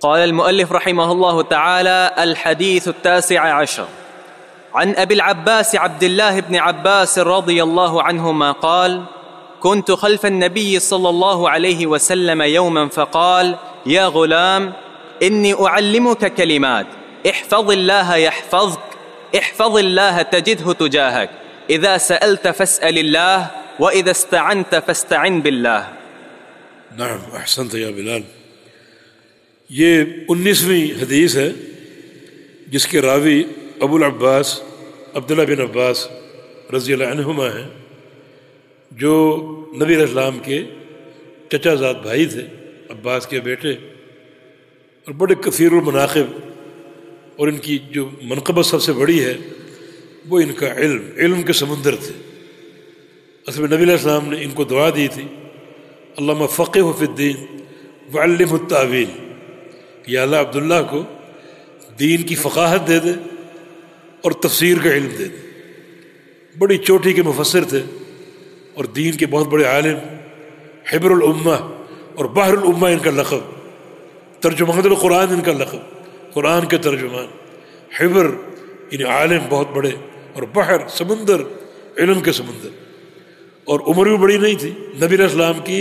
قال المؤلف رحمه الله تعالى: الحديث 19 عن أبي العباس عبد الله بن عباس رضي الله عنهما قال: كنت خلف النبي صلى الله عليه وسلم يوما فقال: يا غلام، إني أعلمك كلمات، احفظ الله يحفظك، احفظ الله تجده تجاهك، إذا سألت فاسأل الله، وإذا استعنت فاستعن بالله. نعم احسنت یا بلال. یہ 19ویں حدیث ہے جس کے راوی ابو العباس عبداللہ بن عباس رضی اللہ عنہما ہیں، جو نبی علیہ السلام کے چچا زاد بھائی تھے، عباس کے بیٹے، اور بڑے کثیر المناقب، اور ان کی جو منقبت سب سے بڑی ہے وہ ان کا علم کے سمندر تھے. اصل میں نبی علیہ السلام نے ان کو دعا دی تھی: اللہم فقہہ فی الدین وعلمہ التاویل، کہ یا اللہ عبداللہ کو دین کی فقاہت دے دے اور تفسیر کا علم دے دے. بڑی چوٹی کے مفسر تھے اور دین کے بہت بڑے عالم، حبر الامہ اور بحر الامہ ان کا لقب، ترجمان القرآن ان کا لقب، قرآن کے ترجمان. حبر یعنی عالم بہت بڑے، اور بحر سمندر، علم کے سمندر. اور عمر بھی بڑی نہیں تھی، نبی علیہ السلام کی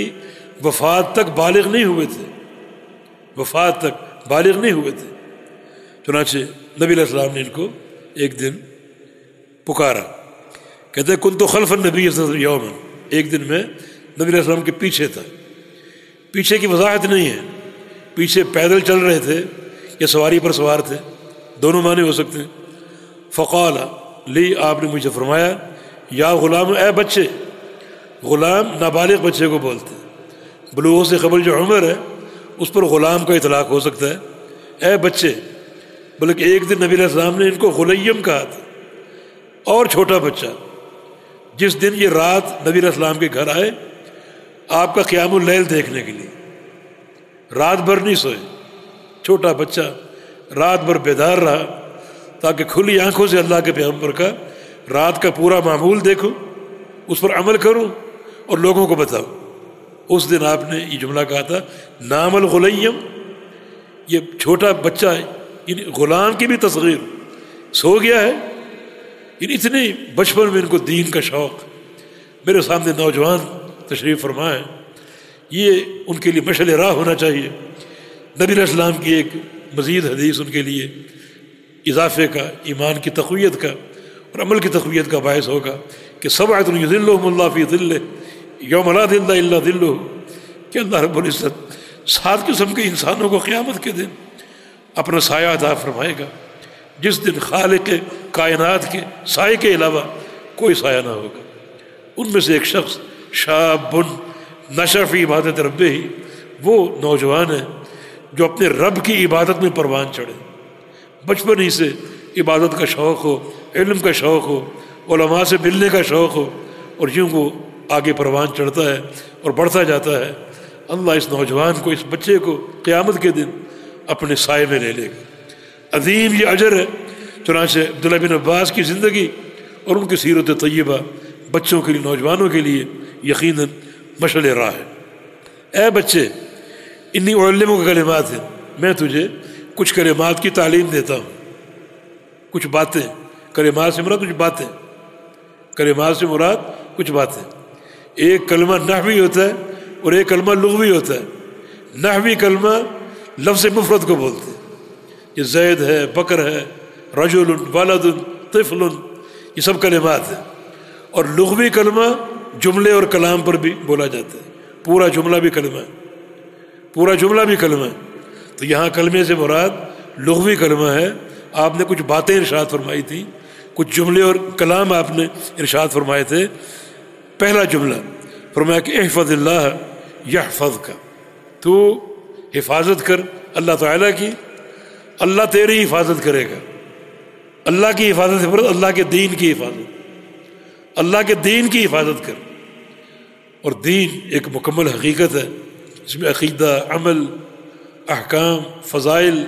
وفات تک بالغ نہیں ہوئے تھے، وفات تک بالغ نہیں ہوئے تھے. چنانچہ نبی علیہ السلام نے ان کو ایک دن پکارا. کہتے ہیں کنت خلف النبی صلی اللہ علیہ وسلم یوما، ایک دن میں نبی علیہ السلام کے پیچھے تھا. پیچھے کی وضاحت نہیں ہے، پیچھے پیدل چل رہے تھے یا سواری پر سوار تھے، دونوں معنی ہو سکتے ہیں. فقال لی، آپ نے مجھے فرمایا: یا غلام، اے بچے. غلام نابالغ بچے کو بولتے ہیں، بلوغ سے قبل جو عمر ہے اس پر غلام کا اطلاق ہو سکتا ہے، اے بچے. بلکہ ایک دن نبی علیہ السلام نے ان کو غلیم کہا تھا، اور چھوٹا بچہ. جس دن یہ رات نبی علیہ السلام کے گھر آئے آپ کا قیام اللیل دیکھنے کے لیے، رات بھر نہیں سوئے، چھوٹا بچہ رات بھر بیدار رہا تاکہ کھلی آنکھوں سے اللہ کے پیغمبر کا رات کا پورا معمول دیکھوں، اس پر عمل کروں اور لوگوں کو بتاؤں. اس دن آپ نے یہ جملہ کہا تھا: نام الغلیم. یہ چھوٹا بچہ ہے، یعنی غلام کی بھی تصغیر، سو گیا ہے. یعنی اتنی بچپن میں ان کو دین کا شوق. میرے سامنے نوجوان تشریف فرما ہے، یہ ان کے لیے مشعل راہ ہونا چاہیے. نبی علیہ السلام کی ایک مزید حدیث ان کے لیے اضافے کا، ایمان کی تقویت کا اور عمل کی تقویت کا باعث ہوگا کہ سبعۃ یظلھم اللہ فی ظلہ یوم لا ظل الا ظلہ، کہ اللہ رب العزت 7 قسم کے انسانوں کو قیامت کے دن اپنا سایہ عطا فرمائے گا، جس دن خالق کائنات کے سائے کے علاوہ کوئی سایہ نہ ہوگا. ان میں سے ایک شخص شاب نشأ فی عبادت ربہ، وہ نوجوان ہے جو اپنے رب کی عبادت میں پروان چڑھے، بچپن ہی سے عبادت کا شوق ہو، علم کا شوق ہو، علماء سے ملنے کا شوق ہو، اور یوں وہ آگے پروان چڑھتا ہے اور بڑھتا جاتا ہے. اللہ اس نوجوان کو، اس بچے کو قیامت کے دن اپنے سائے میں لے لے گا. عظیم یہ اجر ہے. چنانچہ عبداللہ بن عباس کی زندگی اور ان کی سیرت طیبہ بچوں کے لیے، نوجوانوں کے لیے یقیناً مشعل راہ ہے. اے بچے، انی اعلمک کلمات ہیں، میں تجھے کچھ کلمات کی تعلیم دیتا ہوں. کچھ باتیں، کلمات سے مراد کچھ باتیں، کلمات سے مراد کچھ باتیں. ایک کلمہ نحوی ہوتا ہے اور ایک کلمہ لغوی ہوتا ہے. نحوی کلمہ لفظ مفرد کو بولتے ہیں، یہ زید ہے، بکر ہے، رجل، ولد، طفل، یہ سب کلمات ہیں. اور لغوی کلمہ جملے اور کلام پر بھی بولا جاتا ہے. پورا جملہ بھی کلمہ ہے، پورا جملہ بھی کلمہ ہے. تو یہاں کلمے سے مراد لغوی کلمہ ہے. آپ نے کچھ باتیں ارشاد فرمائی تھیں، کچھ جملے اور کلام آپ نے ارشاد فرمائے تھے. پہلا جملہ فرمایا کہ احفظ اللہ یحفظک، تو حفاظت کر اللہ تعالیٰ کی، اللہ تیری حفاظت کرے گا. اللہ کی حفاظت سے مراد اللہ کے دین کی حفاظت، اللہ کے دین کی حفاظت کر. اور دین ایک مکمل حقیقت ہے، اس میں عقیدہ، عمل، احکام، فضائل،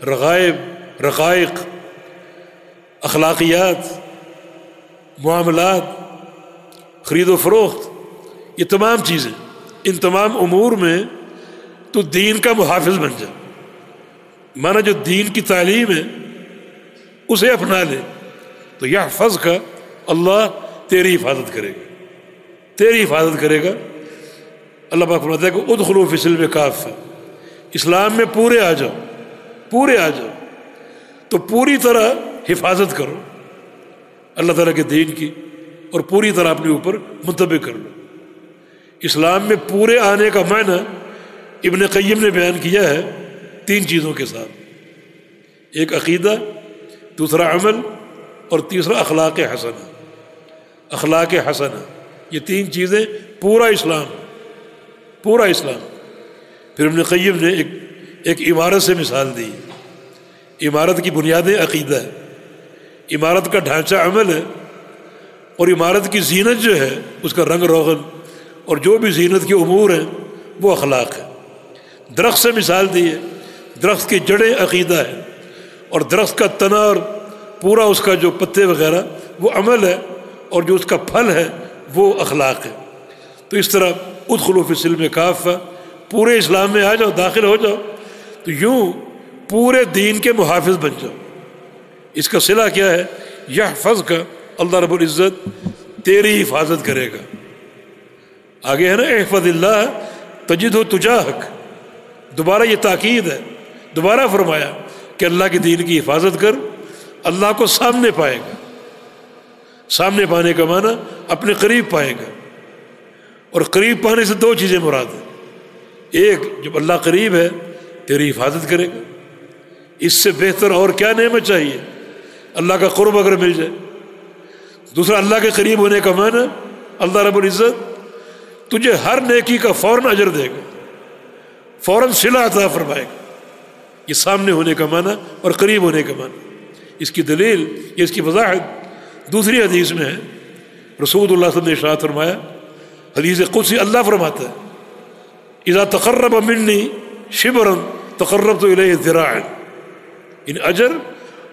رغائب، رقائق، اخلاقیات، معاملات، خرید و فروخت، یہ تمام چیزیں، ان تمام امور میں تو دین کا محافظ بن جا. مانا جو دین کی تعلیم ہے اسے اپنا لے تو یحفظ کا اللہ تیری حفاظت کرے گا، تیری حفاظت کرے گا۔ اللہ پاک فرماتا ہے کہ ادخلوا فی السلم کافہ، اسلام میں پورے آ جاؤ، پورے آ جاؤ، تو پوری طرح حفاظت کرو اللہ تعالیٰ کے دین کی، اور پوری طرح اپنے اوپر منطبق کر لو۔ اسلام میں پورے آنے کا معنی ابن قیم نے بیان کیا ہے 3 چیزوں کے ساتھ، ایک عقیدہ، دوسرا عمل، اور تیسرا اخلاق حسنہ۔ اخلاق حسنہ، یہ 3 چیزیں پورا اسلام، پورا اسلام۔ پھر ابن قیم نے ایک عمارت سے مثال دی، عمارت کی بنیادیں عقیدہ ہے، عمارت کا ڈھانچہ عمل ہے، اور عمارت کی زینت جو ہے اس کا رنگ روغن اور جو بھی زینت کے امور ہیں وہ اخلاق ہے۔ درخت سے مثال دی ہے، درخت کی جڑیں عقیدہ ہے، اور درخت کا تنا اور پورا اس کا جو پتے وغیرہ وہ عمل ہے، اور جو اس کا پھل ہے وہ اخلاق ہے۔ تو اس طرح ادخلوا فی السلم کافہ، پورے اسلام میں آ جاؤ، داخل ہو جاؤ، تو یوں پورے دین کے محافظ بن جاؤ۔ اس کا صلہ کیا ہے؟ یحفظ کا، اللہ رب العزت تیری حفاظت کرے گا۔ آگے ہے نا احفظ اللہ تجدہ تجاہک، دوبارہ یہ تاکید ہے، دوبارہ فرمایا کہ اللہ کے دین کی حفاظت کر، اللہ کو سامنے پائے گا۔ سامنے پانے کا معنی اپنے قریب پائے گا، اور قریب پانے سے 2 چیزیں مراد ہیں۔ ایک، جب اللہ قریب ہے تیری حفاظت کرے گا، اس سے بہتر اور کیا نعمت چاہیے؟ اللہ کا قرب اگر مل جائے۔ دوسرا، اللہ کے قریب ہونے کا معنی اللہ رب العزت تجھے ہر نیکی کا فوراً اجر دے گا، فوراً صلہ عطا فرمائے گا۔ یہ سامنے ہونے کا معنی اور قریب ہونے کا معنی۔ اس کی دلیل، یہ اس کی وضاحت دوسری حدیث میں ہے۔ رسول اللہ صلی اللہ علیہ وسلم نے ارشاد فرمایا، حدیث قدسی اللہ فرماتا ہے، اذا تقرب منی شبرا تقربت الیہ ذراعا، ان اجر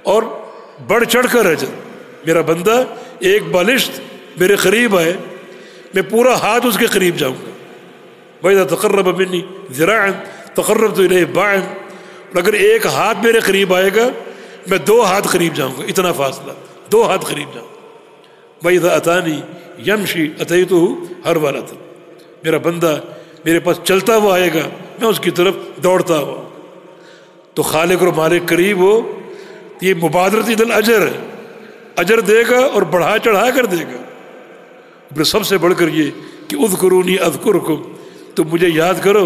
اور بڑھ چڑھ کر اجر، میرا بندہ ایک بالشت میرے قریب آئے میں پورا ہاتھ اس کے قریب جاؤں گا۔ وَإِذَا تَقَرَّبَ مِنِّي ذِرَاعًا تَقَرَّبْتُ إِلَيْهِ بَاعًا، اور اگر ایک ہاتھ میرے قریب آئے گا میں 2 ہاتھ قریب جاؤں گا، اتنا فاصلہ، 2 ہاتھ قریب جاؤں گا۔ وَإِذَا أَتَانِي يَمْشِي أَتَيْتُهُ هَرْوَلَةً، میرا بندہ میرے پاس چلتا ہوا آئے گا میں اس کی طرف دوڑتا ہوا۔ تو خالق اور مالک قریب ہو، یہ مبادرت الی الاجر ہے، اجر دے گا اور بڑھا چڑھا کر دے گا۔ پھر سب سے بڑھ کر یہ کہ اذکرونی اذکرکم، تم مجھے یاد کرو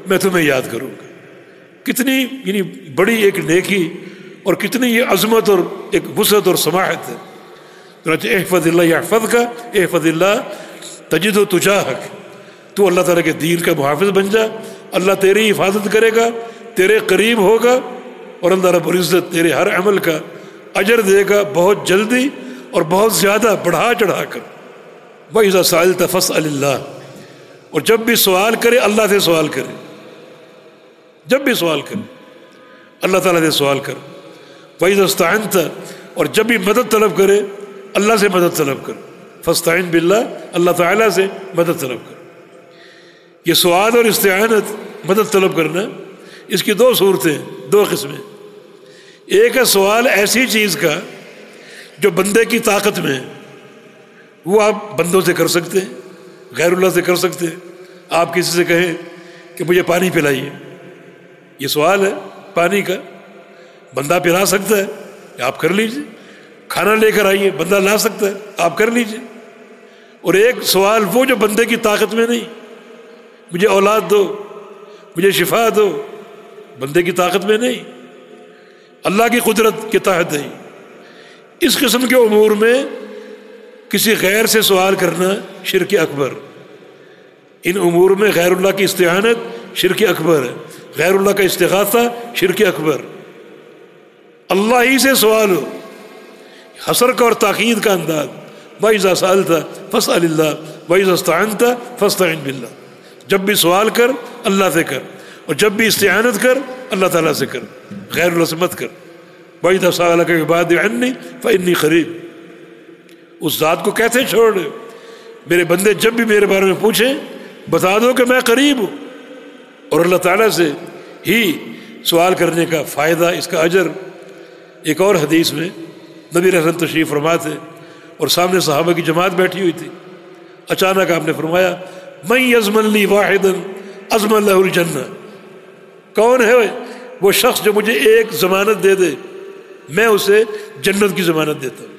میں تمہیں یاد کروں گا۔ کتنی یعنی بڑی ایک نیکی اور کتنی یہ عظمت اور ایک وسعت اور سماحت ہے۔ چنانچہ احفظ اللہ یحفظ کا، احفظ اللہ تجدہ تجاہک، تو اللہ تعالیٰ کے دین کا محافظ بن جا، اللہ تیری حفاظت کرے گا، تیرے قریب ہوگا، اور اللہ رب العزت تیرے ہر عمل کا اجر دے گا بہت جلدی اور بہت زیادہ بڑھا چڑھا کر۔ وَإِذَا سَأَلْتَ فَاسْأَلِ اللَّهَ، اور جب بھی سوال کرے اللہ سے سوال کرے، جب بھی سوال کرے اللہ تعالیٰ سے سوال کر۔ وَإِذَا اسْتَعَنْتَ، اور جب بھی مدد طلب کرے اللہ سے مدد طلب کر۔ فَاسْتَعِنْ بِاللَّهِ، اللہ تعالیٰ سے مدد طلب کر۔ یہ سوال اور استعانت، مدد طلب کرنا، اس کی 2 صورتیں، 2 قسمیں۔ ایک ہے سوال ایسی چیز کا جو بندے کی طاقت میں ہے، وہ آپ بندوں سے کر سکتے ہیں، غیر اللہ سے کر سکتے ہیں۔ آپ کسی سے کہیں کہ مجھے پانی پلائیے، یہ سوال ہے پانی کا، بندہ پلا سکتا ہے، آپ کر لیجئے۔ کھانا لے کر آئیے، بندہ لا سکتا ہے، آپ کر لیجئے۔ اور ایک سوال وہ جو بندے کی طاقت میں نہیں، مجھے اولاد دو، مجھے شفا دو، بندے کی طاقت میں نہیں، اللہ کی قدرت کے تحت ہے۔ اس قسم کے امور میں کسی غیر سے سوال کرنا شرک اکبر، ان امور میں غیر اللہ کی استعانت شرک اکبر ہے، غیر اللہ کا استغاثہ شرک اکبر۔ اللہ ہی سے سوال ہو، حصر کا اور تاکید کا انداز، وَإِذَا سَأَلْتَ فَاسْأَلِ اللَّهَ وَإِذَا اسْتَعَنْتَ فَاسْتَعِنْ بِاللَّهِ، جب بھی سوال کر اللہ سے کر، اور جب بھی استعانت کر اللہ تعالیٰ سے کر، غیر اللہ سے مت کر۔ وَإِذَا سَأَلَكَ عِبَادِي عَنِّي فَإِنِّي قَرِيبٌ، اس ذات کو کہتے چھوڑ، میرے بندے جب بھی میرے بارے میں پوچھیں بتا دو کہ میں قریب ہوں۔ اور اللہ تعالیٰ سے ہی سوال کرنے کا فائدہ، اس کا اجر۔ ایک اور حدیث میں نبی رحمت تشریف فرما تھے اور سامنے صحابہ کی جماعت بیٹھی ہوئی تھی، اچانک آپ نے فرمایا من یضمن لی واحدا اضمن لہ الجنہ، کون ہے وہ شخص جو مجھے ایک ضمانت دے دے، میں اسے جنت کی ضمانت دیتا ہوں۔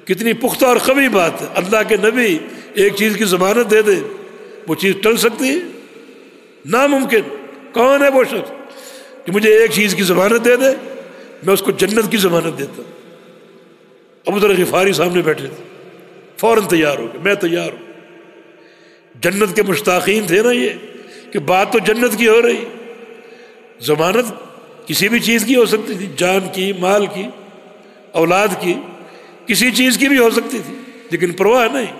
کتنی پختہ اور قوی بات ہے، اللہ کے نبی ایک چیز کی ضمانت دے دے، وہ چیز ٹل سکتی ہے؟ ناممکن۔ کون ہے وہ شخص کہ مجھے ایک چیز کی ضمانت دے دے، میں اس کو جنت کی ضمانت دیتا ہوں؟ ابو ذر غفاری سامنے بیٹھے تھے، فوراً تیار ہو گئے، میں تیار ہوں۔ جنت کے مشتاقین تھے نا یہ، کہ بات تو جنت کی ہو رہی، ضمانت کسی بھی چیز کی ہو سکتی تھی، جان کی، مال کی، اولاد کی، کسی چیز کی بھی ہو سکتی تھی، لیکن پرواہ نہیں،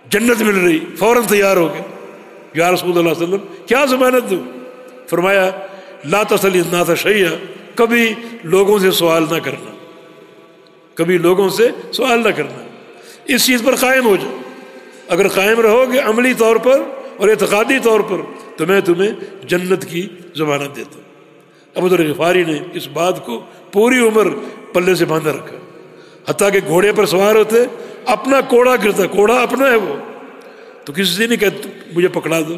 جنت مل رہی، فوراً تیار ہو گئے۔ یا رسول اللہ صلی اللہ علیہ وسلم کیا ضمانت دوں؟ فرمایا لا تسأل الناس شیئا، کبھی لوگوں سے سوال نہ کرنا، کبھی لوگوں سے سوال نہ کرنا، اس چیز پر قائم ہو جاؤ۔ اگر قائم رہو گے عملی طور پر اور اعتقادی طور پر تو میں تمہیں جنت کی ضمانت دیتا ہوں۔ ابو ذر غفاری نے اس بات کو پوری عمر پلے سے باندھا رکھا، حتیٰ کہ گھوڑے پر سوار ہوتے اپنا کوڑا گرتا، کوڑا اپنا ہے وہ، تو کسی سے نہیں کہتے مجھے پکڑا دو،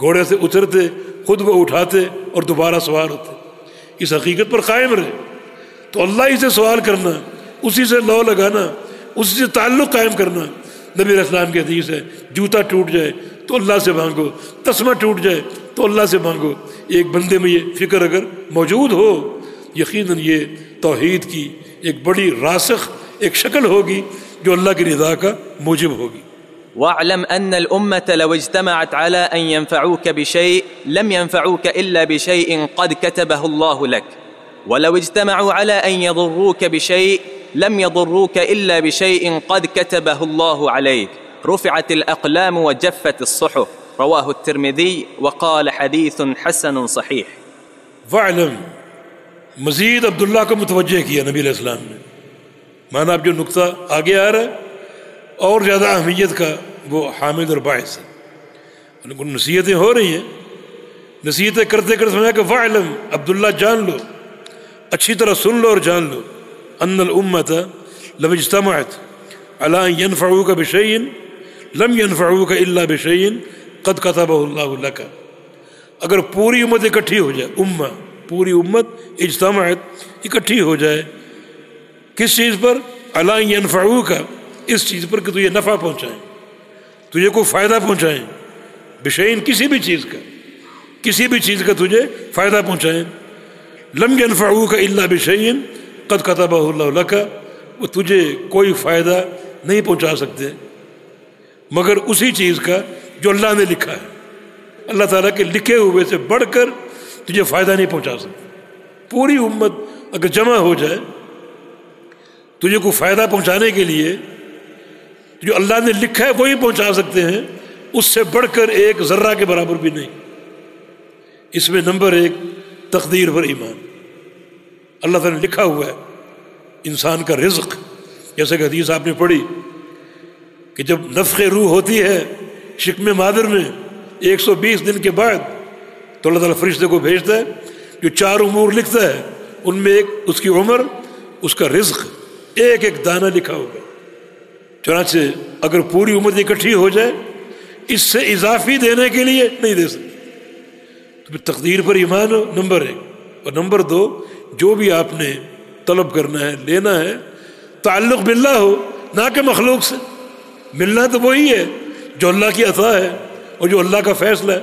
گھوڑے سے اترتے، خود وہ اٹھاتے اور دوبارہ سوار ہوتے، اس حقیقت پر قائم رہے۔ تو اللہ ہی سے سوال کرنا، اسی سے لو لگانا، اسی سے تعلق قائم کرنا۔ نبی علیہ السلام کی حدیث ہے جوتا ٹوٹ جائے تو اللہ سے مانگو، تسمہ ٹوٹ جائے تو اللہ سے مانگو۔ ایک بندے میں یہ فکر اگر موجود ہو، یقیناً یہ توحید کی ایک بڑی راسخ ایک شکل ہوگی جو اللہ کی رضا کا موجب ہوگی۔ واعلم أن الأمة لو اجتمعت على أن ينفعوك بشيء لم ينفعوك إلا بشيء قد كتبه الله لك، ولو اجتمعوا على أن يضروك بشيء لم يضروك إلا بشيء قد كتبه الله عليك، رفعت الأقلام وجفت الصحف، رواه الترمذي وقال حديث حسن صحيح۔ واعلم، مزید عبداللہ کو متوجہ کیا نبی علیہ السلام نے، مانا اب جو نقطہ آگے آ رہا ہے اور زیادہ اہمیت کا وہ حامد اور باعث ہے، ان کو نصیحتیں ہو رہی ہیں، نصیحتیں کرتے کرتے سمجھا کہ واعلم، عبداللہ جان لو، اچھی طرح سن لو اور جان لو، ان الامت لو اجتمعت علی ان ينفعوک بشیء لم ينفعوک الا بشیء قد کتبہ اللہ لک، اگر پوری امت اکٹھی ہو جائے، امہ پوری امت اجتماعت اکٹھی ہو جائے، کس چیز پر؟ علی ان ينفعوک، اس چیز پر کہ تجھے نفع پہنچائیں، تجھے کوئی فائدہ پہنچائیں، بشیء کسی بھی چیز کا، کسی بھی چیز کا تجھے فائدہ پہنچائیں، لم ينفعوک الا بشیء قد کتبہ اللہ لک، وہ تجھے کوئی فائدہ نہیں پہنچا سکتے مگر اسی چیز کا جو اللہ نے لکھا ہے، اللہ تعالیٰ کے لکھے ہوئے سے بڑھ کر تجھے فائدہ نہیں پہنچا سکتے۔ پوری امت اگر جمع ہو جائے تجھے کوئی فائدہ پہنچانے کے لیے جو اللہ نے لکھا ہے وہی پہنچا سکتے ہیں، اس سے بڑھ کر ایک ذرہ کے برابر بھی نہیں۔ اس میں نمبر ایک تقدیر پر ایمان، اللہ تعالیٰ نے لکھا ہوا ہے انسان کا رزق، جیسے کہ حدیث آپ نے پڑھی کہ جب نفخ روح ہوتی ہے شکم مادر میں 120 دن کے بعد تو اللہ تعالیٰ فرشتے کو بھیجتا ہے جو 4 امور لکھتا ہے، ان میں ایک اس کی عمر، اس کا رزق، ایک ایک دانہ لکھا ہوگا۔ چنانچہ اگر پوری امت اکٹھی ہو جائے اس سے اضافی دینے کے لیے نہیں دے سکتے، تو پھر تقدیر پر ایمان ہو نمبر 1، اور نمبر 2 جو بھی آپ نے طلب کرنا ہے، لینا ہے، تعلق باللہ ہو نہ کہ مخلوق سے۔ ملنا تو وہی ہے جو اللہ کی عطا ہے اور جو اللہ کا فیصلہ ہے۔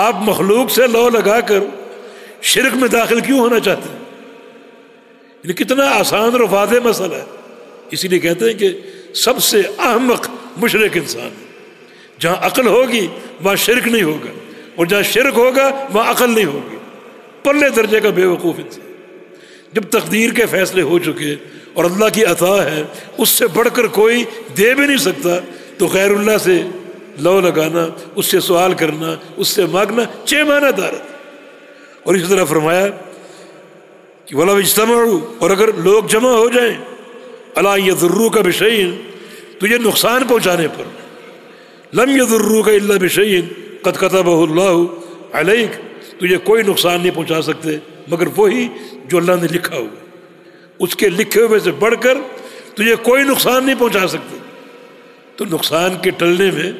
آپ مخلوق سے لو لگا کر شرک میں داخل کیوں ہونا چاہتے ہیں؟ یعنی کتنا آسان اور واضح مسئلہ ہے، اسی لیے کہتے ہیں کہ سب سے احمق مشرک انسان ہے۔ جہاں عقل ہوگی وہاں شرک نہیں ہوگا، اور جہاں شرک ہوگا وہاں عقل نہیں ہوگی، پرلے درجے کا بے وقوف انسان۔ جب تقدیر کے فیصلے ہو چکے اور اللہ کی عطا ہے، اس سے بڑھ کر کوئی دے بھی نہیں سکتا، تو غیر اللہ سے لو لگانا، اس سے سوال کرنا، اس سے مانگنا چیمانہ دارت۔ اور اسی طرح فرمایا کہ وَلَوْ اجْتَمَعُوا، اور اگر لوگ جمع ہو جائیں عَلَىٰ أَن يَضُرُّوكَ بِشَيْءٍ، تجھے نقصان پہنچانے پر، لَمْ يَضُرُّوكَ إِلَّا بِشَيْءٍ قَدْ كَتَبَهُ اللَّهُ عَلَيْكَ، تجھے کوئی نقصان نہیں پہنچا سکتے مگر وہی جو اللہ نے لکھا ہوا، اس کے لکھے ہوئے سے بڑھ کر تجھے کوئی نقصان نہیں پہنچا سکتے۔ تو نقصان کے ٹلنے میں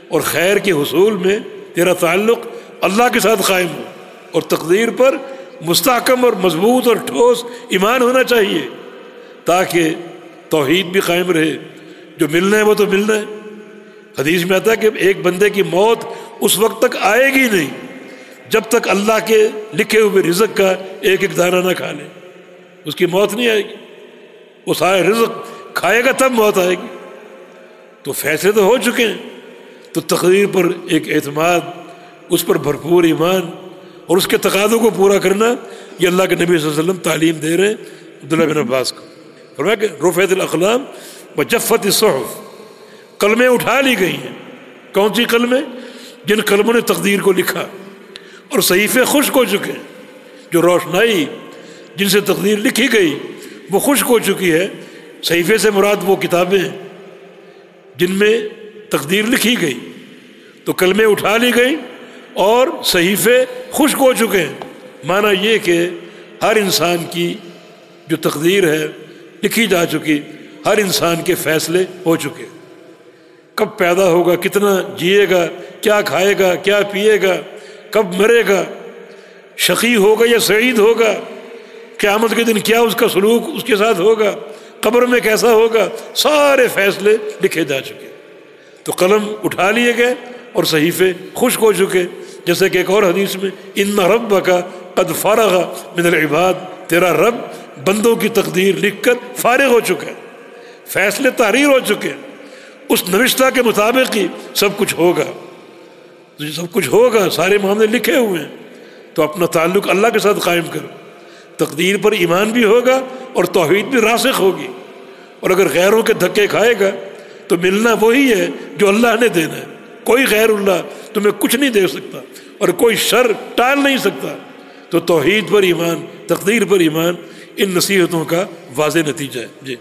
اور خیر کے حصول میں تیرا تعلق اللہ کے ساتھ قائم ہو، اور تقدیر پر مستحکم اور مضبوط اور ٹھوس ایمان ہونا چاہیے، تاکہ توحید بھی قائم رہے۔ جو ملنا ہے وہ تو ملنا ہے۔ حدیث میں آتا ہے کہ ایک بندے کی موت اس وقت تک آئے گی نہیں جب تک اللہ کے لکھے ہوئے رزق کا ایک ایک دانہ نہ کھا لے، اس کی موت نہیں آئے گی۔ وہ سارے رزق کھائے گا تب موت آئے گی۔ تو فیصلے تو ہو چکے ہیں، تو تقدیر پر ایک اعتماد، اس پر بھرپور ایمان اور اس کے تقاضوں کو پورا کرنا، یہ اللہ کے نبی صلی اللہ علیہ وسلم تعلیم دے رہے ہیں عبداللہ بن عباس کو۔ فرمایا کہ رفعت الاقلام وجفت الصحف، قلمیں اٹھا لی گئی ہیں۔ کون سی قلمیں؟ جن قلموں نے تقدیر کو لکھا، اور صحیفے خشک ہو چکے ہیں۔ جو روشنائی جن سے تقدیر لکھی گئی وہ خشک ہو چکی ہے۔ صحیفے سے مراد وہ کتابیں جن میں تقدیر لکھی گئی، تو کلمیں اٹھا لی گئی اور صحیفے خشک ہو چکے ہیں۔ معنی یہ کہ ہر انسان کی جو تقدیر ہے لکھی جا چکی، ہر انسان کے فیصلے ہو چکے۔ کب پیدا ہوگا، کتنا جیے گا، کیا کھائے گا، کیا پیے گا، کب مرے گا، شقی ہوگا یا سعید ہوگا، قیامت کے دن کیا اس کا سلوک اس کے ساتھ ہوگا، قبر میں کیسا ہوگا، سارے فیصلے لکھے جا چکے۔ تو قلم اٹھا لیے گئے اور صحیفے خشک ہو چکے۔ جیسے کہ ایک اور حدیث میں ان ربک قد فرغ من العباد، تیرا رب بندوں کی تقدیر لکھ کر فارغ ہو چکا ہے، فیصلے تحریر ہو چکے ہیں، اس نوشتہ کے مطابق ہی سب کچھ ہوگا۔ سب کچھ ہوگا، سارے معاملے لکھے ہوئے ہیں۔ تو اپنا تعلق اللہ کے ساتھ قائم کرو، تقدیر پر ایمان بھی ہوگا اور توحید بھی راسخ ہوگی۔ اور اگر غیروں کے دھکے کھائے گا تو ملنا وہی ہے جو اللہ نے دینا ہے۔ کوئی غیر اللہ تمہیں کچھ نہیں دے سکتا اور کوئی شر ٹال نہیں سکتا۔ تو توحید پر ایمان، تقدیر پر ایمان، ان نصیحتوں کا واضح نتیجہ ہے۔ جی